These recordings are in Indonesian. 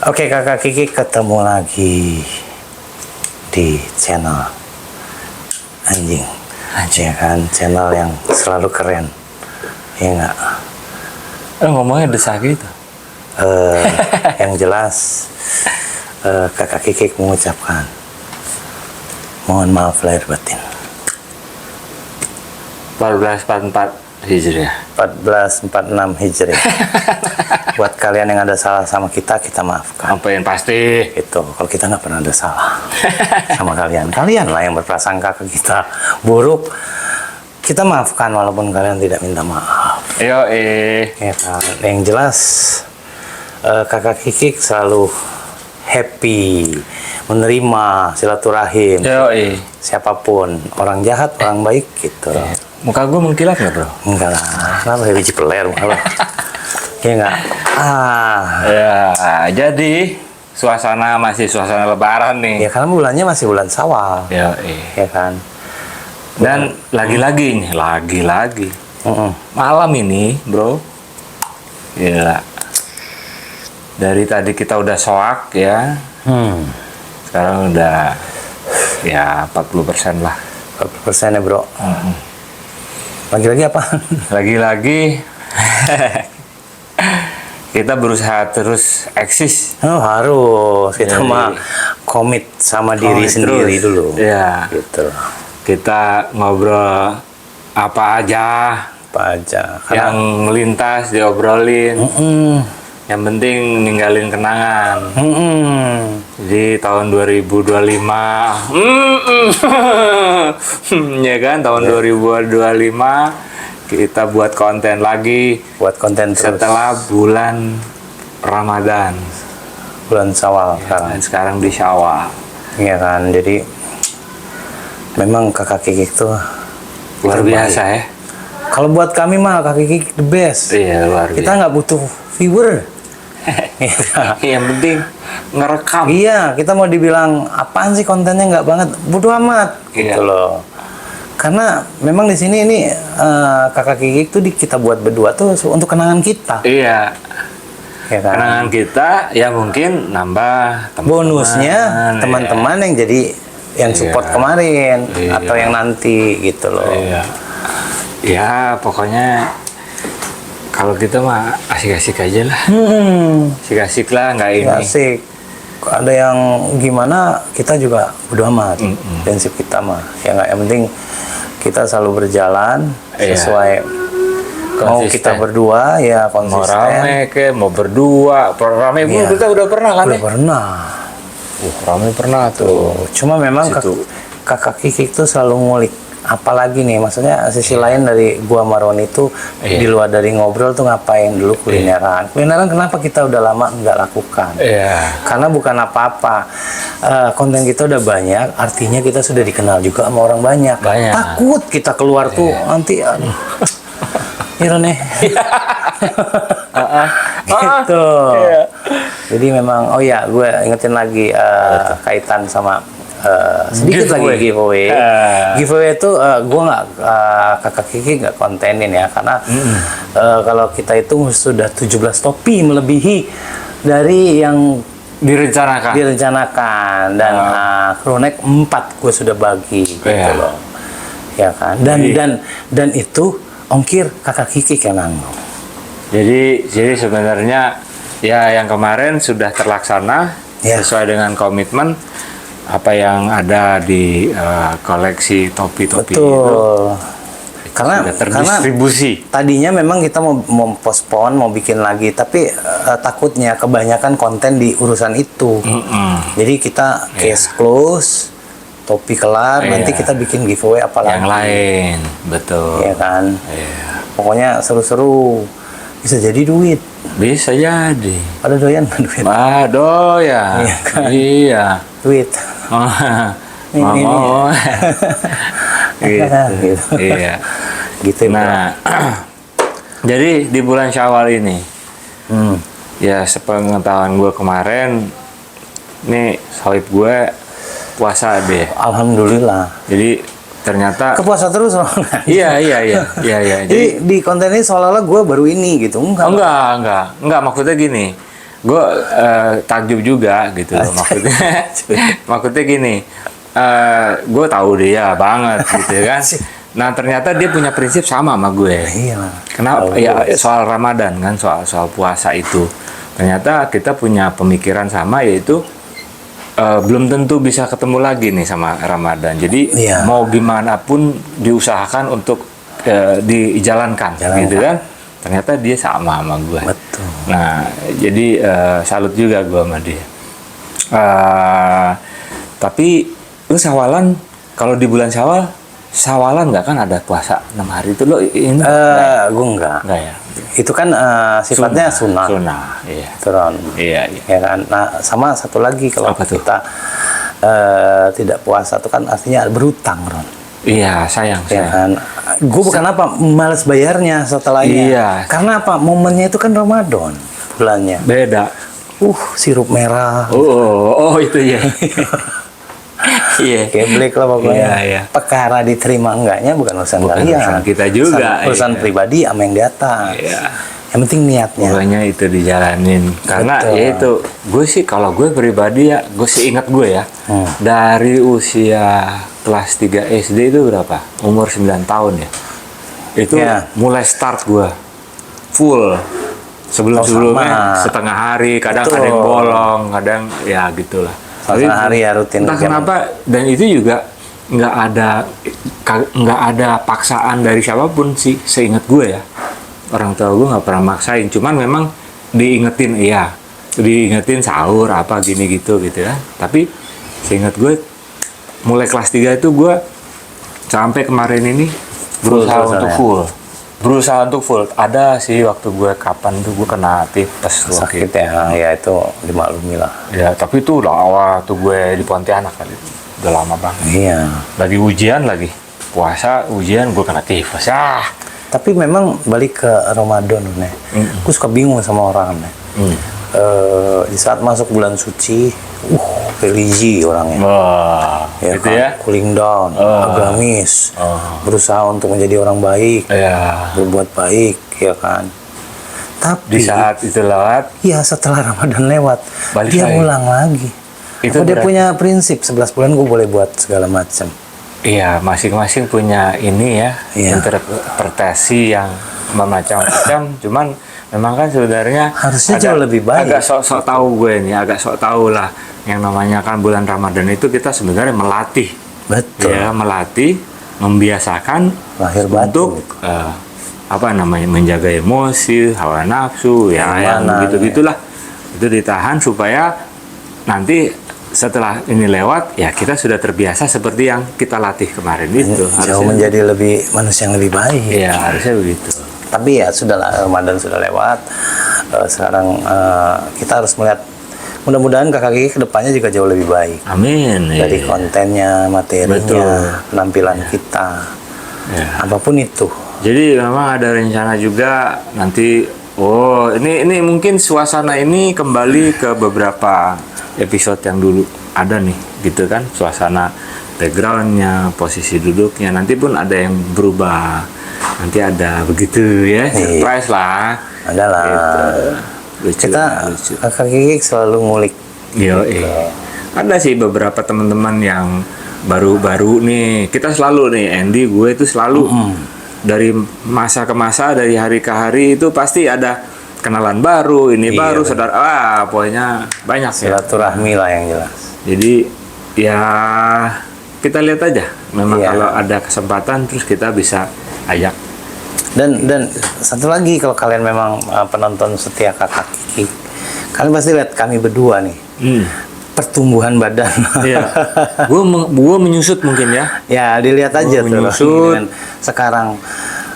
Oke kakak Kiki, ketemu lagi di channel anjing ya kan, channel yang selalu keren ya nggak? Ngomongnya desah gitu. Yang jelas kakak Kiki mengucapkan mohon maaf lahir batin. 1444 Hijriah. 1446 Hijriah. Buat kalian yang ada salah sama kita maafkan. Apa yang pasti? Itu kalau kita nggak pernah ada salah sama kalian lah yang berprasangka ke kita buruk, kita maafkan walaupun kalian tidak minta maaf. Ya kan? Yang jelas kakak Kiki selalu happy menerima silaturahim siapapun, orang jahat orang baik gitu. Muka gue mengkilat nggak bro? Enggak lah, kenapa biji peler muka lo? Ya enggak? Ya, jadi suasana masih suasana lebaran nih. Ya karena bulannya masih bulan Syawal. Ya kan? Dan lagi-lagi malam ini bro, gila. Dari tadi kita udah soak ya, sekarang udah ya 40% lah. 40% ya bro. Lagi-lagi apa? Lagi-lagi kita berusaha terus eksis. Harus. Kita mah komit sama diri sendiri dulu. Ya. Gitu. Kita ngobrol apa aja. Yang melintas diobrolin. Yang penting ninggalin kenangan. Jadi tahun 2025 ya kan, tahun 2025 kita buat konten lagi. Buat konten setelah bulan Ramadan. Bulan Syawal ya, sekarang di Syawal. Iya kan, jadi memang kakak Kiki itu luar biasa ya. Kalau buat kami mah kakak Kiki the best. Iya, luar biasa. Kita nggak butuh viewer. Yang penting ngerekam. Iya, kita mau dibilang apaan sih kontennya nggak banget, bodo amat gitu loh. Karena memang di sini ini kakak Kiki itu kita buat berdua tuh untuk kenangan kita. Iya. Ya kan? Kenangan kita ya mungkin nambah bonusnya teman-teman yang jadi yang support kemarin atau yang nanti gitu loh. Iya. Ya pokoknya kalau kita mah asik-asik aja lah. Asik-asik lah, nggak ini. Asik. Ada yang gimana kita juga bodo amat. Prinsip kita mah ya nggak, yang penting kita selalu berjalan sesuai. Mau kita berdua ya konsisten. Mau rame mau berdua, rame pun kita udah pernah kan? Udah pernah. Rame pernah tuh. Cuma memang kakak Kiki itu selalu ngulik. Apalagi nih, maksudnya sisi lain dari gua Maroni itu di luar dari ngobrol tuh ngapain dulu kulineran. Kulineran kenapa kita udah lama nggak lakukan? Karena bukan apa-apa. Konten kita udah banyak, artinya kita sudah dikenal juga sama orang banyak. Takut kita keluar tuh nanti nih. Gitu. Jadi memang gue ingetin lagi kaitan sama sedikit lagi giveaway. Giveaway itu gue nggak kakak Kiki nggak kontenin ya, karena kalau kita itu sudah 17 topi melebihi dari yang direncanakan dan kronek 4 gue sudah bagi gitu loh ya kan, dan itu ongkir kakak Kiki kan nanggung. Jadi sebenarnya ya yang kemarin sudah terlaksana sesuai dengan komitmen apa yang ada di koleksi topi-topi itu. Karena terdistribusi. Tadinya memang kita mau postpone, mau bikin lagi, tapi takutnya kebanyakan konten di urusan itu. Jadi kita case close, topi kelar, nanti kita bikin giveaway apalagi. Yang lain, betul. Iya kan. Pokoknya seru-seru. Bisa jadi duit. Bisa jadi. Pada doyan duit. Doyan. Iya kan? Iya. Duit. Ini. Gitu. Iya. Gitu. Nah, jadi di bulan Syawal ini, ya sepengetahuan gue kemarin, nih sahib gue puasa deh. Alhamdulillah. Jadi ternyata kepuasa terus loh. Iya. Jadi di konten ini seolah-olah gue baru ini gitu. Enggak, maksudnya gini. gue takjub juga gitu loh, maksudnya. Maksudnya gini, gue tahu dia banget gitu kan. Nah ternyata dia punya prinsip sama gue. Iya. Kenapa? Ya soal Ramadan kan, soal puasa itu. Ternyata kita punya pemikiran sama, yaitu belum tentu bisa ketemu lagi nih sama Ramadan. Jadi Iya. mau gimana pun diusahakan untuk dijalankan, gitu kan. Ternyata dia sama gue. Betul. Nah, jadi salut juga gue sama dia. Tapi lu Syawalan, kalau di bulan Syawalan nggak kan ada puasa 6 hari itu lo ini? Gue enggak. Enggak ya? Itu kan sifatnya sunnah. Sunnah, iya. Turun. Iya, iya. Ya kan. Nah, sama satu lagi kalau Apa tuh? kita tidak puasa itu kan artinya berutang, Ron. Iya, sayang. Ya kan. Gue bukan apa males bayarnya setelahnya. Iya. Karena apa? Momennya itu kan Ramadan bulannya. Beda. Sirup merah. Oh itu ya. Iya. Geblek lah pokoknya. Iya, iya. Perkara diterima enggaknya bukan urusan Bukan kalian. urusan kita juga, Urusan iya. pribadi sama yang di atas. Iya. Yang penting niatnya. Pokoknya itu dijalanin. Karena Betul. ya itu, gue sih kalau gue pribadi ya, gue sih ingat gue ya, dari usia kelas 3 SD itu berapa? Umur 9 tahun ya. Itu Iya. mulai start gue full. Sebelum-sebelumnya sama. setengah hari, kadang Betul. ada yang bolong, kadang ya gitulah. Setengah hari ya rutin. Entah jam. kenapa, dan itu juga nggak ada paksaan dari siapapun sih, seingat gue ya. Orang tua gue nggak pernah maksain, cuman memang diingetin, diingetin sahur apa gini gitu ya. Tapi seingat gue mulai kelas 3 itu gue sampai kemarin ini berusaha untuk full. Ada sih waktu gue kapan tuh gue kena tipes tuh. Sakit ya, ya itu dimaklumi lah. Ya tapi itu udah awal tuh gue di Pontianak kali, udah lama banget. Iya. Lagi ujian lagi, puasa ujian gue kena tipes. Tapi memang balik ke Ramadan nih, gue suka bingung sama orang nih. Di saat masuk bulan suci, religi orangnya. Wah, Ya gitu kan? ya. Cooling down, agamis, berusaha untuk menjadi orang baik, Ya, berbuat baik, ya kan. Tapi di saat itu lewat, ya setelah Ramadan lewat, Balik dia lagi. ulang lagi. Itu Dia berarti- punya prinsip 11 bulan gue boleh buat segala macam. iya masing-masing punya ini ya, Iya. interpretasi yang macam-macam. Cuman memang kan sebenarnya Harusnya jauh lebih baik. Agak sok-sok tahu gue nih, agak sok tahu lah. Yang namanya kan bulan Ramadan itu kita sebenarnya melatih, Betul. ya melatih, membiasakan Lahir batin. untuk apa namanya menjaga emosi, hawa nafsu, ya yang Keimanan, begitu-gitulah. Itu ditahan supaya nanti setelah ini lewat, ya kita sudah terbiasa seperti yang kita latih kemarin itu. Jauh menjadi lebih manusia yang lebih baik. Iya, harusnya begitu. Tapi ya sudahlah, Ramadan sudah lewat. Sekarang kita harus melihat, mudah-mudahan kakak Gigi kedepannya juga jauh lebih baik. Amin. Dari Iya. kontennya, materinya, Betul. penampilan kita, Ya. apapun itu. Jadi memang ada rencana juga nanti. Oh, ini mungkin suasana ini kembali ke beberapa episode yang dulu ada nih, gitu kan? Suasana backgroundnya, posisi duduknya, nanti pun ada yang berubah. Nanti ada begitu ya, surprise lah. Adalah Lucu, kita lucu. kakak Gigi selalu ngulik. Yo, ada sih beberapa teman-teman yang baru-baru nih. Kita selalu nih, Andy, gue itu selalu dari masa ke masa, dari hari ke hari itu pasti ada kenalan baru, ini Iya, baru, bener. saudara. Pokoknya banyak ya. Silaturahmi lah yang jelas. Jadi ya kita lihat aja. Memang Iya. kalau ada kesempatan terus kita bisa ajak. Dan satu lagi, kalau kalian memang penonton setia kakak Gigi, kalian pasti lihat kami berdua nih, pertumbuhan badan. Iya. Gue menyusut mungkin ya. Ya dilihat aja tuh menyusut. dengan sekarang.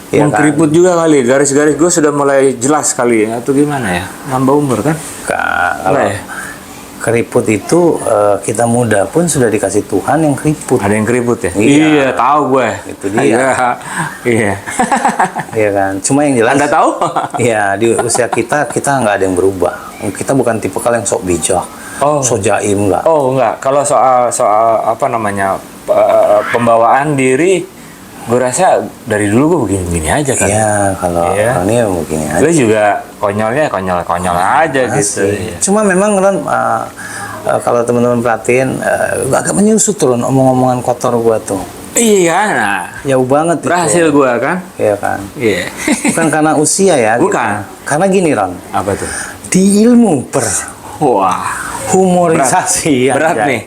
Ya kan? Mengkeriput juga kali, garis-garis gue sudah mulai jelas kali ya, atau gimana ya, nambah umur kan? Kalau Enggak ya? keriput itu kita muda pun sudah dikasih Tuhan yang keriput. Ada yang keriput ya? Iya. Tahu gue. Itu dia. Iya. Iya kan. Cuma yang jelas. Anda tahu? Iya, di usia kita nggak ada yang berubah. Kita bukan tipe kalian yang sok bijak, sok jaim nggak. Oh enggak, kalau soal apa namanya pembawaan diri gue rasa dari dulu gue begini-begini aja kan. Iya, kalau Iya. Roni ya mungkin ya. Lu juga konyol aja gitu. Asik. Cuma memang Ron, kalau teman-teman perhatiin, agak menyusut turun omong-omongan kotor gua tuh. Iya, nah. Jauh banget Berhasil itu. gue kan? Iya kan. Iya. Bukan karena usia ya. Bukan. Karena gini Ron, Apa tuh? di ilmu Wah. humorisasi Berat aja, nih.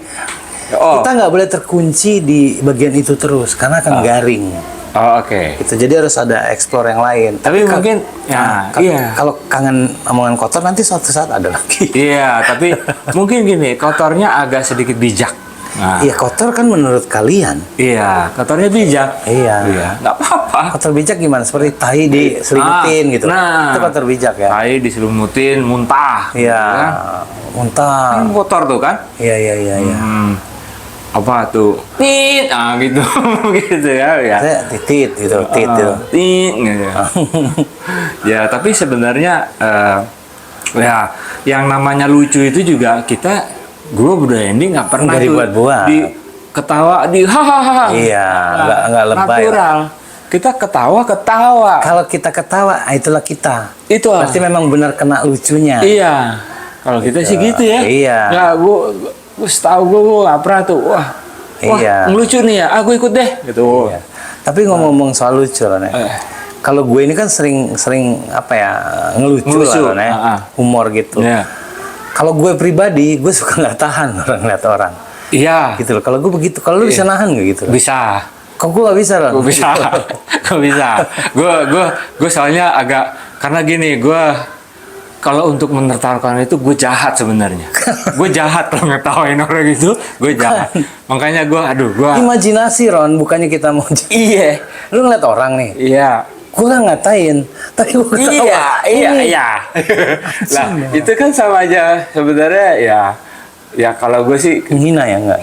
Oh. kita nggak boleh terkunci di bagian itu terus karena akan garing. Oh, oke. Itu jadi harus ada explore yang lain. Tapi mungkin ya, iya. Kalau kangen omongan kotor nanti suatu saat ada lagi. Iya, tapi mungkin gini, kotornya agak sedikit bijak. Nah, Iya kotor kan menurut kalian. iya, kotornya bijak. Iya. Nggak apa-apa. Kotor bijak gimana? Seperti tai diselimutin gitu. Nah, Itu kotor bijak ya. Tai diselimutin, muntah. Iya. Gitu kan. Muntah. Kan kotor tuh kan? Iya iya iya iya. Apa tuh? Tit, gitu, gitu ya. Saya titit gitu, tit gitu. Tit, gitu. Ya, tapi sebenarnya ya yang namanya lucu itu juga gue udah ending nggak pernah Nggak tuh dibuat-buat. di ketawa di hahaha. Iya, nggak lebay. Natural. Kita ketawa. Kalau kita ketawa, itulah kita. Itu Berarti memang benar kena lucunya. iya. Kalau kita sih gitu ya. Iya. Ya, gue setahu gue nggak pernah tuh. Wah, Iya. ngelucu nih ya. Aku ikut deh. Gitu. Iya. Tapi ngomong-ngomong soal lucu, Ron, ya. Kalau gue ini kan sering apa ya ngelucu lah, Ron, ya. Humor gitu. Iya. Kalau gue pribadi, gue suka nggak tahan orang lihat orang. Iya. Gitu loh. Kalau gue begitu, kalau lu bisa nahan nggak gitu? Bisa. Kok gue nggak bisa, Ron? Gue bisa. Gue bisa. Gue soalnya agak karena gini, gue kalau untuk menertawakan itu gue jahat sebenarnya. Gue jahat kalau ngetawain orang itu, gue jahat. Makanya gue Imajinasi, Ron, bukannya kita mau. iya. Lu ngeliat orang nih, Iya. gue nggak ngatain, tapi gue ketawa. Iya. Lah, itu kan sama aja sebenarnya ya kalau gue sih Menghina ya enggak?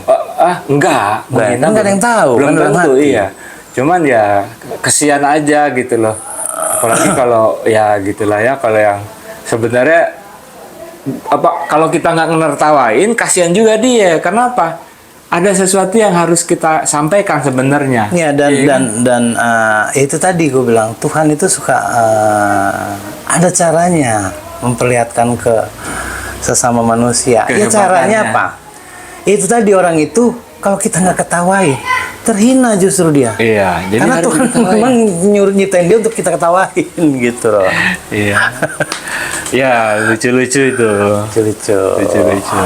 enggak. Kan nggak ada yang tahu, Belum kan dalam tentu, hati. iya. Cuman ya kesian aja gitu loh. Apalagi kalau ya gitulah ya, kalau yang sebenarnya kalau kita nggak ngertawain kasihan juga dia. Kenapa? Ada sesuatu yang harus kita sampaikan sebenarnya. Ya dan itu tadi gue bilang Tuhan itu suka ada caranya memperlihatkan ke sesama manusia. Ya caranya apa? Itu tadi orang itu kalau kita nggak ketawain terhina justru dia. Iya. Jadi Karena harus Tuhan diketawain. memang nyuruh nyiptain dia untuk kita ketawain gitu loh. Iya. Ya lucu-lucu itu. Lucu-lucu. Lucu-lucu.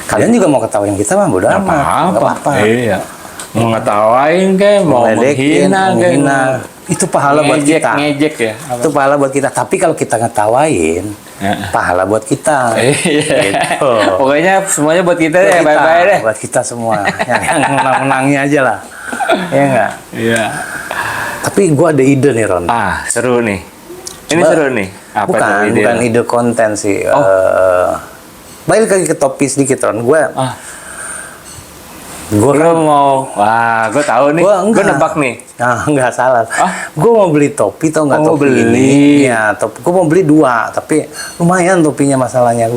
Kalian juga mau ketawain kita mah bodo amat. Nggak apa-apa. Iya. Mau ngetawain kayak mau Ngeledekin, menghina menghina. Itu pahala buat kita. Ngejek ya. Itu pahala buat kita. Tapi kalau kita ngetawain, pahala buat kita. Iya. Gitu. Pokoknya semuanya buat kita Buat ya. kita, Bye-bye deh. buat kita semua. yang menang-menangnya aja lah. Iya nggak? Iya. Tapi gue ada ide nih, Ron. Seru nih. Ini Coba- seru nih. Apa bukan, tuh ide? bukan ide konten sih. Balik lagi ke topik sedikit, Ron. Gue Lu mau, gue tahu nih. Gue nebak nih. Nggak salah. Gue mau beli topi, tau nggak Oh, mau topi beli. ini? Ya, gue mau beli 2, tapi lumayan topinya masalahnya.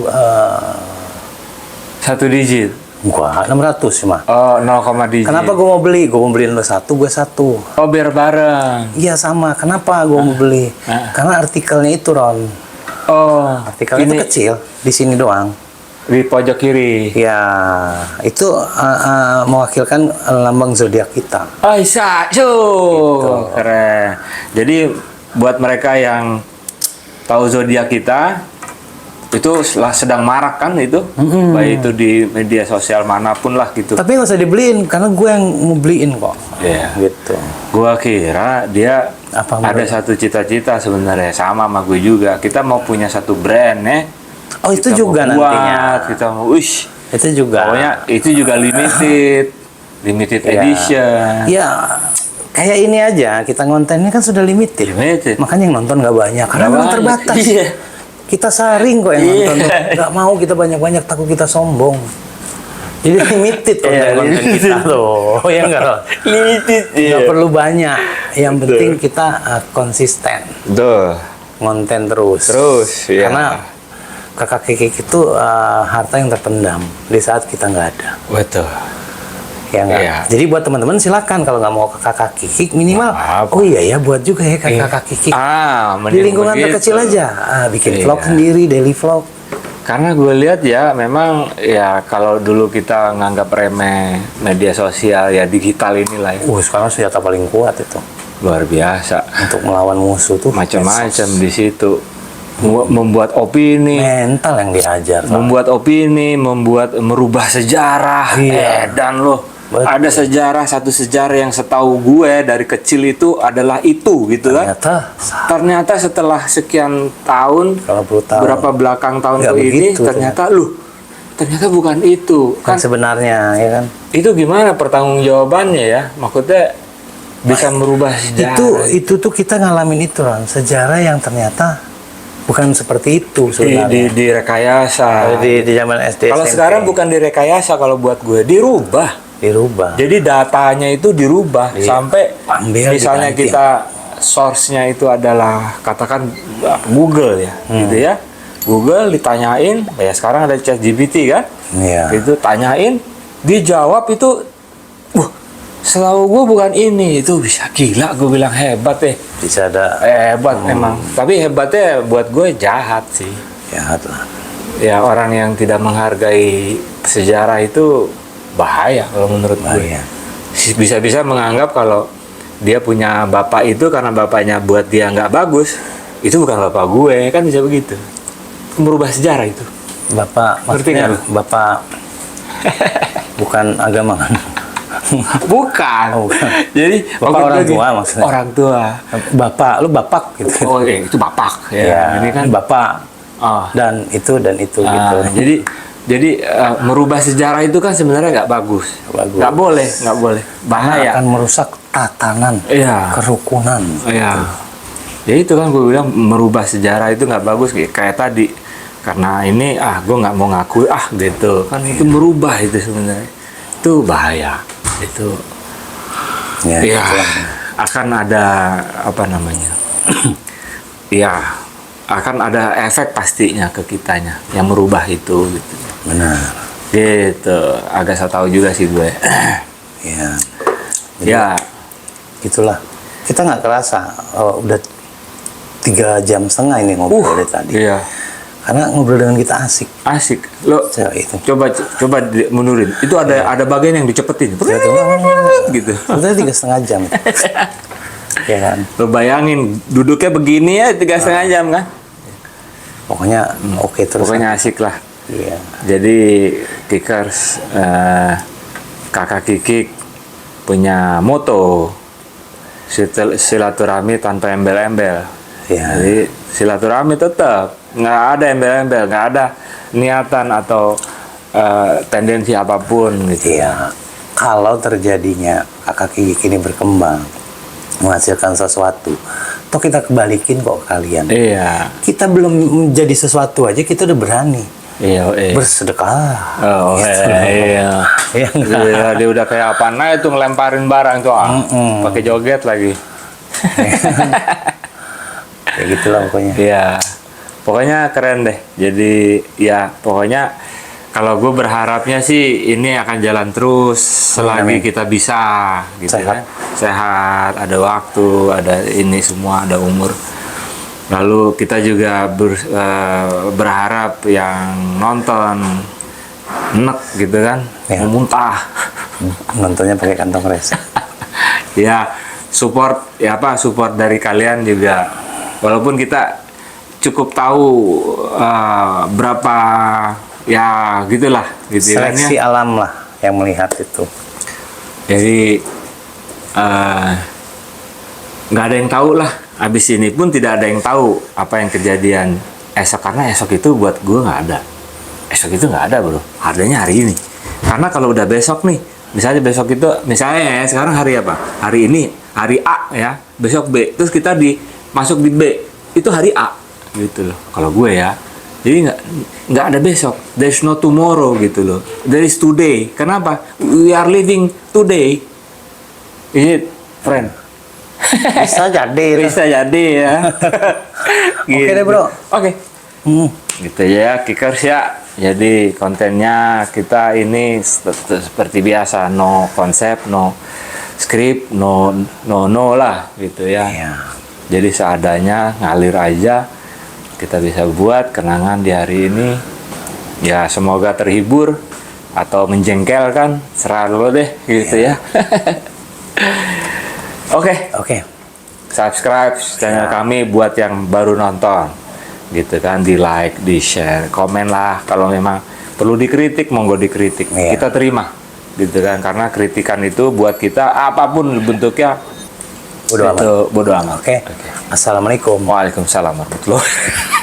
Satu digit. Gua 600 cuma. Oh, 0, digit. Kenapa gue mau beli? Gue mau beliin lo 1, gue 1. Oh, biar bareng. Iya sama. Kenapa gue mau beli? Karena artikelnya itu, Ron. Oh, Artikelnya itu kecil, di sini doang. di pojok kiri. Ya, itu mewakilkan lambang zodiak kita. Oh, bisa. Keren. Jadi buat mereka yang tahu zodiak kita, itu sedang marak kan itu, baik itu di media sosial manapun lah gitu. Tapi nggak usah dibeliin, karena gue yang mau beliin kok. Iya. Gitu. Gua kira dia Apa ada satu cita-cita sebenarnya sama gue juga. Kita mau punya satu brand ya. Oh, itu Kita juga mau buat, nantinya. Kita mau, wish. Itu juga. Pokoknya itu juga limited Ya. edition. Ya, kayak ini aja. Kita ngontennya kan sudah limited. Limited. Makanya yang nonton nggak banyak. Karena Nggak memang banyak. terbatas. Iya. Kita saring kok yang Iya. nonton. Nggak mau kita banyak-banyak, takut kita sombong. Jadi limited konten-konten kita loh. Ya nggak loh? Limited. Nggak perlu banyak. Yang penting kita konsisten. Betul. Ngonten terus. Iya. Karena kakak kikik itu harta yang terpendam di saat kita nggak ada. Betul. Ya nggak? Iya. Jadi buat teman-teman silakan kalau nggak mau ke kakak kikik minimal. Apa-apa. Oh iya ya buat juga ya kakak kikik. Ah, Di mending lingkungan begitu. terkecil aja. Bikin Iya. vlog sendiri, daily vlog. Karena gue lihat ya, memang ya kalau dulu kita nganggap remeh media sosial ya digital inilah ya, Sekarang senjata paling kuat itu luar biasa. untuk melawan musuh tuh. Macam-macam di situ. Membuat opini, Mental yang diajar. membuat merubah sejarah. Iya. Dan loh, Betul. ada satu sejarah yang setahu gue dari kecil itu adalah itu gitu kan. Ternyata setelah sekian tahun, Kalau 10 tahun. berapa belakang tahun Nggak ke ini, begitu, ternyata bukan itu kan sebenarnya ya kan. Itu gimana pertanggungjawabannya ya? Maksudnya bisa merubah sejarah. Itu tuh kita ngalamin itu kan sejarah yang ternyata bukan seperti itu sebenarnya. Di rekayasa. di zaman SD. Kalau SMP, sekarang bukan direkayasa, kalau buat gue dirubah. Jadi datanya itu dirubah sampai Ambil, misalnya diganti. kita source-nya itu adalah katakan Google ya, gitu ya. Google ditanyain, ya sekarang ada ChatGPT kan? Iya. Itu tanyain, dijawab itu, setahu gue bukan ini, itu bisa gila, gue bilang hebat deh. Bisa ada Hebat memang. Tapi hebatnya buat gue jahat sih. jahat lah. Ya orang yang tidak menghargai sejarah itu bahaya kalau menurut gue. Bahaya. Bisa-bisa menganggap kalau dia punya bapak itu karena bapaknya buat dia nggak bagus, itu bukan bapak gue, kan bisa begitu. Merubah sejarah itu. Bapak, Ngerti maksudnya nggak? bapak bukan agama kan? Bukan. Oh, bukan. Jadi Bapak maksud orang gue gini, tua maksudnya. Orang tua. Bapak, lu bapak gitu. Oh, itu bapak ya. Ya, Ini kan bapak ah. dan itu gitu. Jadi merubah sejarah itu kan sebenarnya nggak bagus. Nggak boleh. Bahaya. Akan merusak tatanan, Iya. kerukunan. Iya. Ya itu kan gue bilang merubah sejarah itu nggak bagus kayak tadi. Karena ini gue nggak mau ngaku gitu kan itu merubah itu sebenarnya itu bahaya itu Ya, ya itulah. akan ada apa namanya ya akan ada efek pastinya ke kitanya yang merubah itu gitu. Benar. Gitu agak saya tahu juga sih gue. Ya. Ya Gitulah. Kita nggak kerasa udah 3,5 jam ini ngobrol dari tadi. iya Karena ngobrol dengan kita asik. asik lo Itu. coba mundurin itu ada bagian yang dicepetin gitu. Udah 3,5 jam. Ya kan. Lo bayangin duduknya begini ya 3,5 jam kan? Pokoknya oke terus. Pokoknya asik lah. Iya. Jadi Kikers kakak Kikik punya moto silaturahmi tanpa embel-embel. Ya. Jadi silaturahmi tetap nggak ada embel-embel, nggak ada niatan atau tendensi apapun gitu. Iya. Kalau terjadinya kakak Kikik ini berkembang menghasilkan sesuatu, toh kita kebalikin kok ke kalian. Iya. Kita belum menjadi sesuatu aja kita udah berani Iya. bersedekah. Oh iya. Ya enggak? Iya, dia udah kayak apa? Nah itu ngelemparin barang tuh, pakai joget lagi. Ya gitulah pokoknya. Iya, pokoknya keren deh. Jadi ya pokoknya kalau gue berharapnya sih ini akan jalan terus selagi Amin. kita bisa, gitu Sehat. kan. Sehat, ada waktu, ada ini semua, ada umur. Lalu kita juga berharap yang nonton enek gitu kan, Ya. muntah. Nontonnya pakai kantong resek. Ya support support dari kalian juga walaupun kita cukup tahu berapa ya gitulah gitu kan Seleksi ya. alam lah yang melihat itu. Jadi nggak ada yang tahu lah, abis ini pun tidak ada yang tahu apa yang kejadian esok, karena esok itu buat gue nggak ada. Esok itu nggak ada bro, adanya hari ini. Karena kalau udah besok nih, misalnya besok itu misalnya ya, sekarang hari apa, hari ini hari A ya, besok B, terus kita masuk di B, itu hari A gitu loh kalau gue ya. Jadi nggak ada besok, there's no tomorrow gitu loh, there is today. Kenapa? We are living today. Is it, friend? Bisa jadi. Bisa jadi ya. Oke deh, bro. Oke. Gitu ya, Kickers ya. Jadi kontennya kita ini seperti biasa, no konsep, no script, no lah gitu ya. Iya. Jadi seadanya, ngalir aja. Kita bisa buat kenangan di hari ini. Ya semoga terhibur atau menjengkelkan, serah lo deh gitu ya. Oke. Oke. Subscribe channel kami buat yang baru nonton. Gitu kan, di like, di share, komen lah kalau memang perlu dikritik, monggo dikritik, Iya. kita terima gitu kan, karena kritikan itu buat kita apapun bentuknya Bodo amat. itu bodo amat. Oke. Assalamualaikum. Waalaikumsalam warahmatullahi